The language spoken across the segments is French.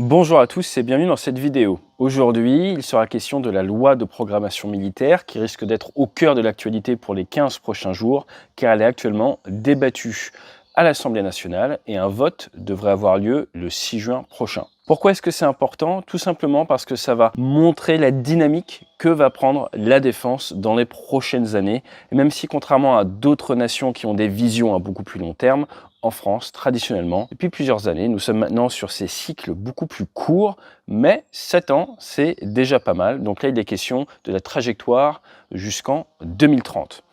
Bonjour à tous et bienvenue dans cette vidéo. Aujourd'hui, il sera question de la loi de programmation militaire qui risque d'être au cœur de l'actualité pour les 15 prochains jours car elle est actuellement débattue à l'Assemblée nationale et un vote devrait avoir lieu le 6 juin prochain. Pourquoi est-ce que c'est important? Tout simplement parce que ça va montrer la dynamique que va prendre la défense dans les prochaines années. Et même si contrairement à d'autres nations qui ont des visions à beaucoup plus long terme, en France, traditionnellement, depuis plusieurs années, nous sommes maintenant sur ces cycles beaucoup plus courts, mais 7 ans, c'est déjà pas mal. Donc là, il est question de la trajectoire jusqu'en 2030.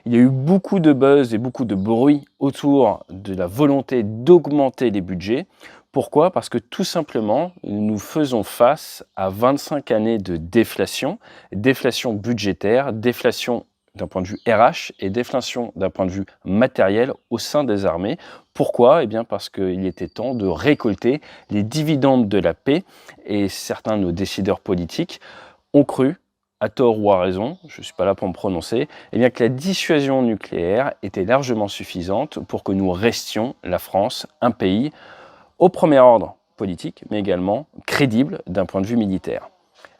Il y a eu beaucoup de buzz et beaucoup de bruit autour de la volonté d'augmenter les budgets. Pourquoi? Parce que tout simplement, nous faisons face à 25 années de déflation, déflation budgétaire, déflation d'un point de vue RH et déflation d'un point de vue matériel au sein des armées. Pourquoi? Eh bien parce qu'il était temps de récolter les dividendes de la paix et certains de nos décideurs politiques ont cru, à tort ou à raison, je ne suis pas là pour me prononcer, eh bien que la dissuasion nucléaire était largement suffisante pour que nous restions, la France, un pays au premier ordre politique, mais également crédible d'un point de vue militaire.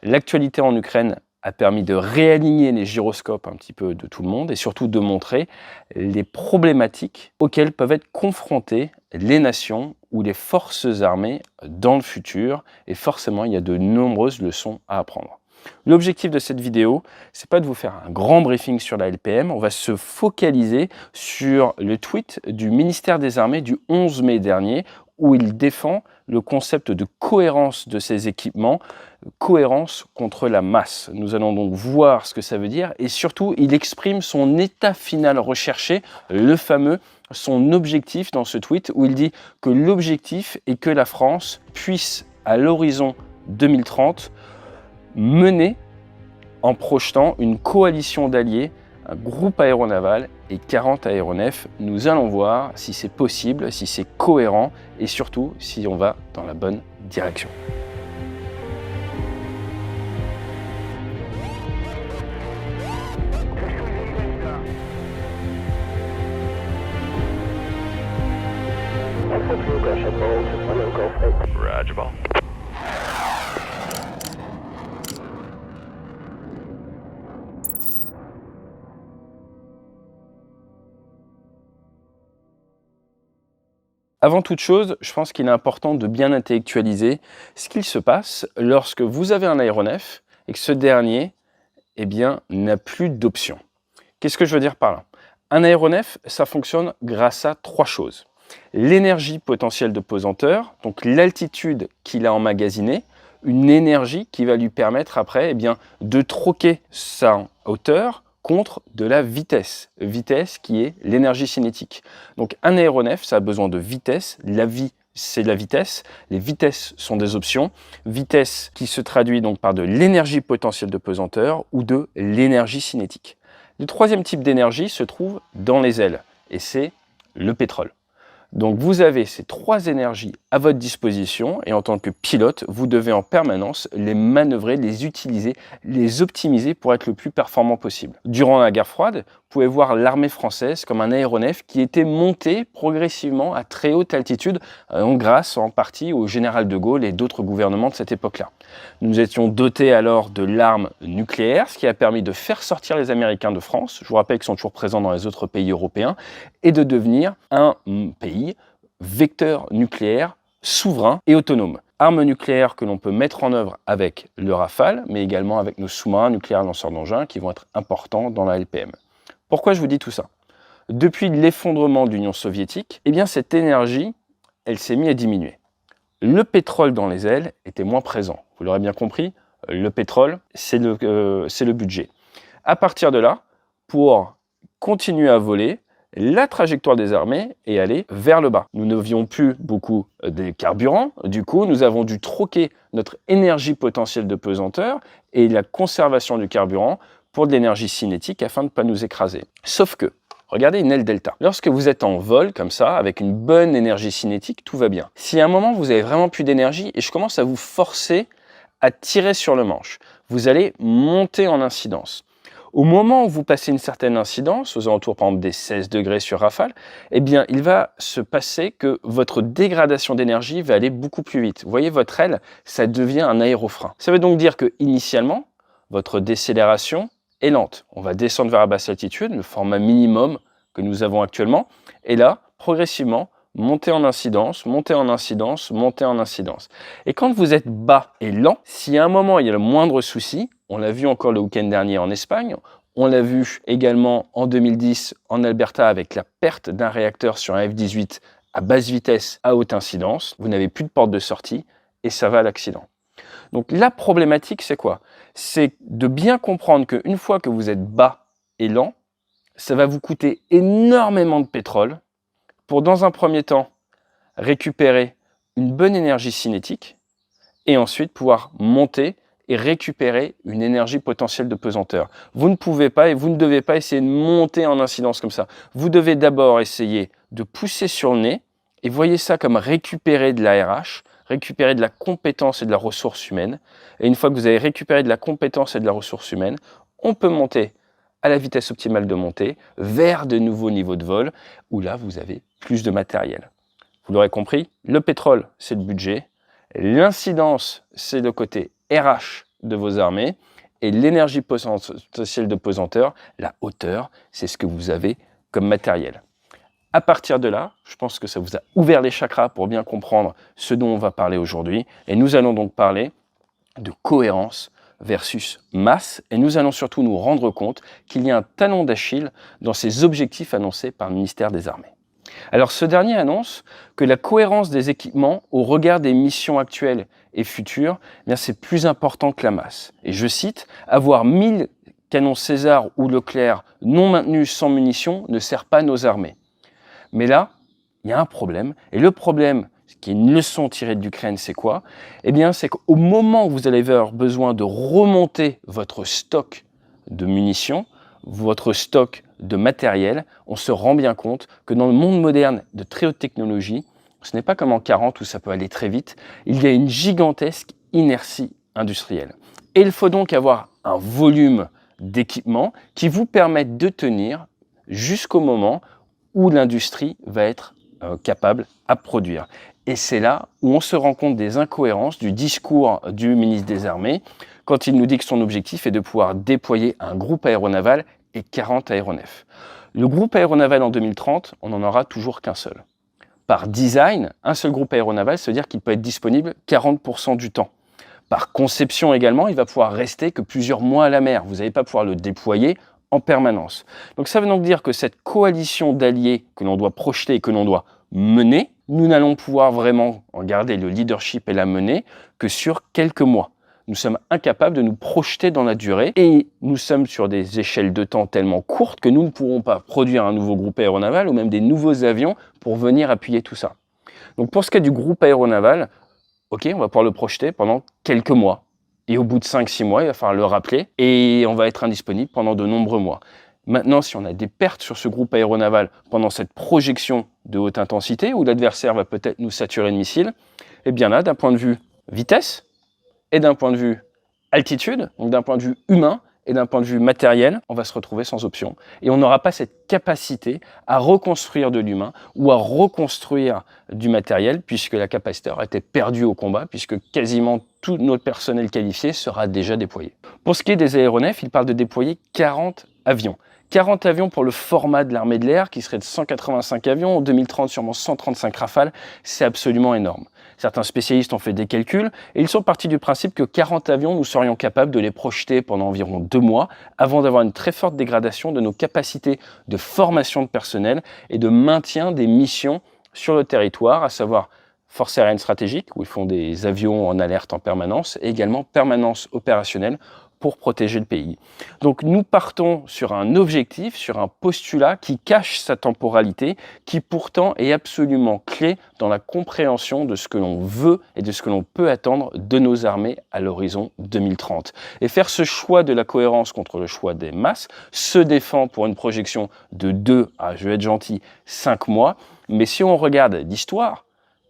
L'actualité en Ukraine a permis de réaligner les gyroscopes un petit peu de tout le monde et surtout de montrer les problématiques auxquelles peuvent être confrontées les nations ou les forces armées dans le futur. Et forcément, il y a de nombreuses leçons à apprendre. L'objectif de cette vidéo, c'est pas de vous faire un grand briefing sur la LPM, on va se focaliser sur le tweet du ministère des Armées du 11 mai dernier où il défend le concept de cohérence de ces équipements, cohérence contre la masse. Nous allons donc voir ce que ça veut dire et surtout, il exprime son état final recherché, le fameux, son objectif dans ce tweet où il dit que l'objectif est que la France puisse, à l'horizon 2030, mener en projetant une coalition d'alliés, un groupe aéronaval et 40 aéronefs. Nous allons voir si c'est possible, si c'est cohérent et surtout si on va dans la bonne direction. Avant toute chose, je pense qu'il est important de bien intellectualiser ce qu'il se passe lorsque vous avez un aéronef et que ce dernier n'a plus d'option. Qu'est-ce que je veux dire par là? Un aéronef, ça fonctionne grâce à 3 choses. L'énergie potentielle de pesanteur, donc l'altitude qu'il a emmagasinée, une énergie qui va lui permettre après de troquer sa hauteur contre de la vitesse qui est l'énergie cinétique. Donc un aéronef, ça a besoin de vitesse, la vie c'est la vitesse, les vitesses sont des options, vitesse qui se traduit donc par de l'énergie potentielle de pesanteur ou de l'énergie cinétique. Le troisième type d'énergie se trouve dans les ailes et c'est le pétrole. Donc vous avez ces 3 énergies à votre disposition et en tant que pilote, vous devez en permanence les manœuvrer, les utiliser, les optimiser pour être le plus performant possible. Durant la guerre froide, vous pouvez voir l'armée française comme un aéronef qui était monté progressivement à très haute altitude grâce en partie au général de Gaulle et d'autres gouvernements de cette époque-là. Nous étions dotés alors de l'arme nucléaire, ce qui a permis de faire sortir les Américains de France, je vous rappelle qu'ils sont toujours présents dans les autres pays européens, et de devenir un pays vecteur nucléaire souverain et autonome. Arme nucléaire que l'on peut mettre en œuvre avec le Rafale, mais également avec nos sous-marins nucléaires lanceurs d'engins qui vont être importants dans la LPM. Pourquoi je vous dis tout ça? Depuis l'effondrement de l'Union soviétique, cette énergie, elle s'est mise à diminuer. Le pétrole dans les ailes était moins présent. Vous l'aurez bien compris, le pétrole, c'est le budget. À partir de là, pour continuer à voler, la trajectoire des armées est allée vers le bas. Nous n'avions plus beaucoup de carburant, du coup nous avons dû troquer notre énergie potentielle de pesanteur et la conservation du carburant pour de l'énergie cinétique afin de ne pas nous écraser. Sauf que, regardez une aile delta. Lorsque vous êtes en vol comme ça, avec une bonne énergie cinétique, tout va bien. Si à un moment vous avez vraiment plus d'énergie et je commence à vous forcer à tirer sur le manche, vous allez monter en incidence. Au moment où vous passez une certaine incidence, aux alentours par exemple des 16 degrés sur Rafale, eh bien il va se passer que votre dégradation d'énergie va aller beaucoup plus vite. Vous voyez, votre aile, ça devient un aérofrein. Ça veut donc dire que initialement, votre décélération est lente. On va descendre vers la basse altitude, le format minimum que nous avons actuellement, et là, progressivement, monter en incidence, monter en incidence, monter en incidence. Et quand vous êtes bas et lent, si à un moment il y a le moindre souci, on l'a vu encore le week-end dernier en Espagne, on l'a vu également en 2010 en Alberta avec la perte d'un réacteur sur un F-18 à basse vitesse à haute incidence, vous n'avez plus de porte de sortie et ça va à l'accident. Donc la problématique, c'est quoi? C'est de bien comprendre qu'une fois que vous êtes bas et lent, ça va vous coûter énormément de pétrole pour, dans un premier temps, récupérer une bonne énergie cinétique et ensuite pouvoir monter et récupérer une énergie potentielle de pesanteur. Vous ne pouvez pas et vous ne devez pas essayer de monter en incidence comme ça. Vous devez d'abord essayer de pousser sur le nez et voyez ça comme récupérer de la RH, récupérer de la compétence et de la ressource humaine. Et une fois que vous avez récupéré de la compétence et de la ressource humaine, on peut monter à la vitesse optimale de montée vers de nouveaux niveaux de vol où là, vous avez plus de matériel. Vous l'aurez compris, le pétrole, c'est le budget. L'incidence, c'est le côté RH de vos armées. Et l'énergie potentielle de pesanteur, la hauteur, c'est ce que vous avez comme matériel. À partir de là, je pense que ça vous a ouvert les chakras pour bien comprendre ce dont on va parler aujourd'hui. Et nous allons donc parler de cohérence versus masse. Et nous allons surtout nous rendre compte qu'il y a un talon d'Achille dans ces objectifs annoncés par le ministère des Armées. Alors ce dernier annonce que la cohérence des équipements au regard des missions actuelles et futures, eh bien c'est plus important que la masse. Et je cite, avoir 1000 canons César ou Leclerc non maintenus sans munitions ne sert pas nos armées. Mais là, il y a un problème. Et le problème, qui est une leçon tirée de l'Ukraine, c'est quoi? Eh bien, c'est qu'au moment où vous allez avoir besoin de remonter votre stock de munitions, votre stock de matériel, on se rend bien compte que dans le monde moderne de très haute technologie, ce n'est pas comme en 40 où ça peut aller très vite, il y a une gigantesque inertie industrielle. Et il faut donc avoir un volume d'équipement qui vous permette de tenir jusqu'au moment où l'industrie va être capable à produire. Et c'est là où on se rend compte des incohérences du discours du ministre des Armées quand il nous dit que son objectif est de pouvoir déployer un groupe aéronaval et 40 aéronefs. Le groupe aéronaval en 2030, on n'en aura toujours qu'un seul. Par design, un seul groupe aéronaval, ça veut dire qu'il peut être disponible 40% du temps. Par conception également, il va pouvoir rester que plusieurs mois à la mer. Vous n'allez pas pouvoir le déployer en permanence. Donc ça veut donc dire que cette coalition d'alliés que l'on doit projeter et que l'on doit mener, nous n'allons pouvoir vraiment en garder le leadership et la mener que sur quelques mois. Nous sommes incapables de nous projeter dans la durée et nous sommes sur des échelles de temps tellement courtes que nous ne pourrons pas produire un nouveau groupe aéronaval ou même des nouveaux avions pour venir appuyer tout ça. Donc pour ce qui est du groupe aéronaval, ok, on va pouvoir le projeter pendant quelques mois. Et au bout de 5-6 mois, il va falloir le rappeler et on va être indisponible pendant de nombreux mois. Maintenant, si on a des pertes sur ce groupe aéronaval pendant cette projection de haute intensité, où l'adversaire va peut-être nous saturer de missiles, eh bien là, d'un point de vue vitesse et d'un point de vue altitude, donc d'un point de vue humain et d'un point de vue matériel, on va se retrouver sans option. Et on n'aura pas cette capacité à reconstruire de l'humain ou à reconstruire du matériel, puisque la capacité aura été perdue au combat, puisque quasiment tout notre personnel qualifié sera déjà déployé. Pour ce qui est des aéronefs, il parle de déployer 40 avions. 40 avions pour le format de l'armée de l'air, qui serait de 185 avions, en 2030 sûrement 135 Rafales, c'est absolument énorme. Certains spécialistes ont fait des calculs et ils sont partis du principe que 40 avions, nous serions capables de les projeter pendant environ 2 mois avant d'avoir une très forte dégradation de nos capacités de formation de personnel et de maintien des missions sur le territoire, à savoir force aérienne stratégique, où ils font des avions en alerte en permanence, et également permanence opérationnelle pour protéger le pays. Donc nous partons sur un objectif, sur un postulat qui cache sa temporalité, qui pourtant est absolument clé dans la compréhension de ce que l'on veut et de ce que l'on peut attendre de nos armées à l'horizon 2030. Et faire ce choix de la cohérence contre le choix des masses se défend pour une projection de 2 à, je vais être gentil, 5 mois. Mais si on regarde l'histoire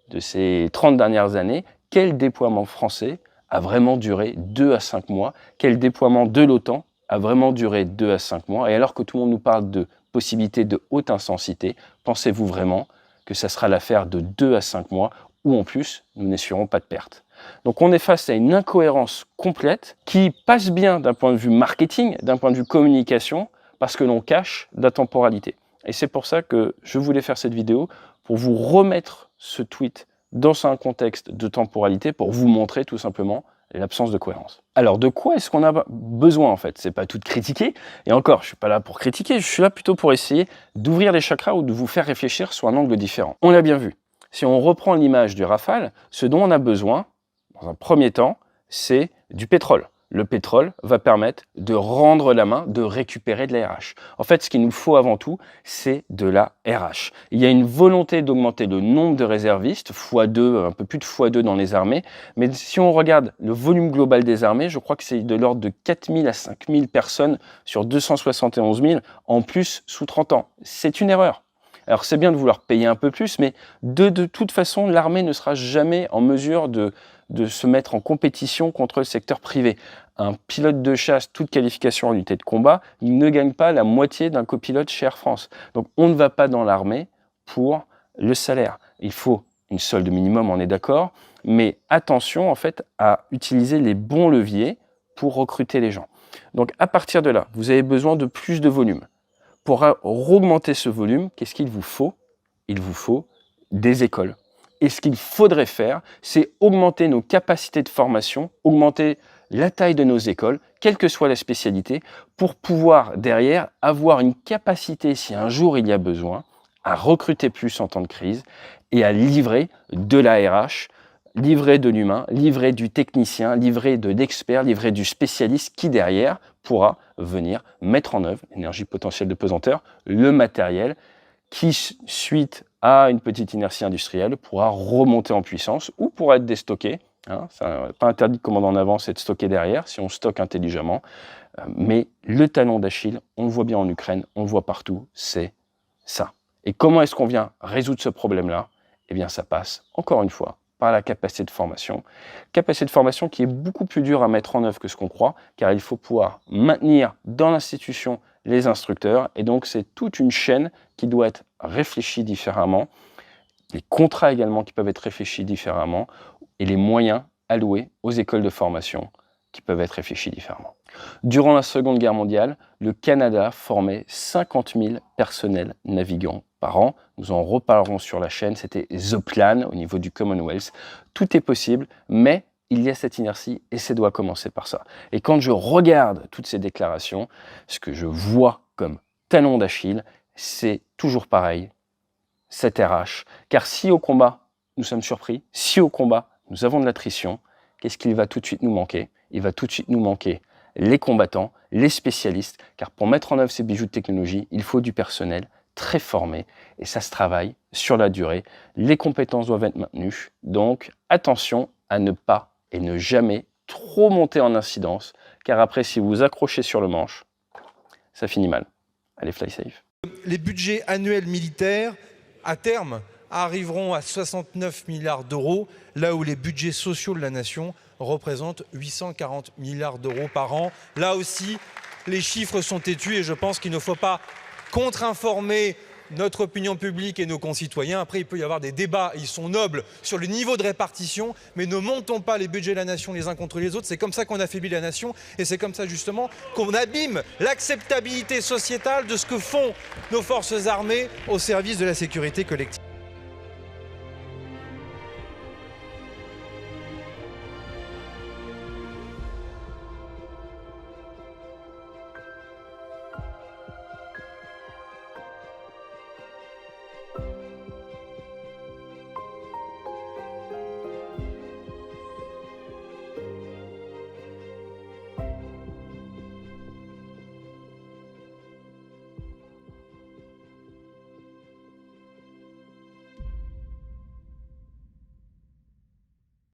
de ces 30 dernières années, quel déploiement français a vraiment duré 2 à 5 mois? Quel déploiement de l'OTAN à vraiment durer 2 à 5 mois. Et alors que tout le monde nous parle de possibilités de haute intensité, pensez-vous vraiment que ça sera l'affaire de 2 à 5 mois où en plus, nous n'essuierons pas de perte? Donc on est face à une incohérence complète qui passe bien d'un point de vue marketing, d'un point de vue communication, parce que l'on cache la temporalité. Et c'est pour ça que je voulais faire cette vidéo, pour vous remettre ce tweet dans un contexte de temporalité, pour vous montrer tout simplement l'absence de cohérence. Alors de quoi est-ce qu'on a besoin en fait? C'est pas tout de critiquer, et encore, je suis pas là pour critiquer, je suis là plutôt pour essayer d'ouvrir les chakras ou de vous faire réfléchir sur un angle différent. On l'a bien vu, si on reprend l'image du Rafale, ce dont on a besoin, dans un premier temps, c'est du pétrole. Le pétrole va permettre de rendre la main, de récupérer de la RH. En fait, ce qu'il nous faut avant tout, c'est de la RH. Il y a une volonté d'augmenter le nombre de réservistes, x2, un peu plus de x2 dans les armées, mais si on regarde le volume global des armées, je crois que c'est de l'ordre de 4 000 à 5 000 personnes sur 271 000 en plus sous 30 ans. C'est une erreur. Alors c'est bien de vouloir payer un peu plus, mais de toute façon, l'armée ne sera jamais en mesure de se mettre en compétition contre le secteur privé. Un pilote de chasse, toute qualification en unité de combat, il ne gagne pas la moitié d'un copilote chez Air France. Donc on ne va pas dans l'armée pour le salaire. Il faut une solde minimum, on est d'accord, mais attention en fait à utiliser les bons leviers pour recruter les gens. Donc à partir de là, vous avez besoin de plus de volume. Pour augmenter ce volume, qu'est-ce qu'il vous faut? Il vous faut des écoles. Et ce qu'il faudrait faire, c'est augmenter nos capacités de formation, augmenter la taille de nos écoles, quelle que soit la spécialité, pour pouvoir derrière avoir une capacité, si un jour il y a besoin, à recruter plus en temps de crise et à livrer de la RH, livrer de l'humain, livrer du technicien, livrer de l'expert, livrer du spécialiste qui derrière pourra venir mettre en œuvre, énergie potentielle de pesanteur, le matériel qui, suite à une petite inertie industrielle, pourra remonter en puissance ou pourra être déstocké. Hein, c'est pas interdit de commander en avance et de stocker derrière si on stocke intelligemment. Mais le talon d'Achille, on le voit bien en Ukraine, on le voit partout, c'est ça. Et comment est-ce qu'on vient résoudre ce problème-là? Eh bien, ça passe, encore une fois, par la capacité de formation. Capacité de formation qui est beaucoup plus dure à mettre en œuvre que ce qu'on croit, car il faut pouvoir maintenir dans l'institution les instructeurs, et donc c'est toute une chaîne qui doit être réfléchie différemment, les contrats également qui peuvent être réfléchis différemment, et les moyens alloués aux écoles de formation qui peuvent être réfléchis différemment. Durant la Seconde Guerre mondiale, le Canada formait 50 000 personnels navigants par an. Nous en reparlerons sur la chaîne, c'était The Plan au niveau du Commonwealth. Tout est possible, mais il y a cette inertie et ça doit commencer par ça. Et quand je regarde toutes ces déclarations, ce que je vois comme talon d'Achille, c'est toujours pareil, cette RH. Car si au combat, nous sommes surpris, si au combat, nous avons de l'attrition, qu'est-ce qu'il va tout de suite nous manquer? Il va tout de suite nous manquer les combattants, les spécialistes, car pour mettre en œuvre ces bijoux de technologie, il faut du personnel très formé, et ça se travaille sur la durée. Les compétences doivent être maintenues, donc attention à ne pas et ne jamais trop monter en incidence, car après, si vous vous accrochez sur le manche, ça finit mal. Allez, fly safe. Les budgets annuels militaires, à terme, arriveront à 69 milliards d'euros, là où les budgets sociaux de la nation représentent 840 milliards d'euros par an. Là aussi, les chiffres sont têtus et je pense qu'il ne faut pas contre-informer notre opinion publique et nos concitoyens. Après, il peut y avoir des débats, ils sont nobles, sur le niveau de répartition, mais ne montons pas les budgets de la nation les uns contre les autres. C'est comme ça qu'on affaiblit la nation et c'est comme ça justement qu'on abîme l'acceptabilité sociétale de ce que font nos forces armées au service de la sécurité collective.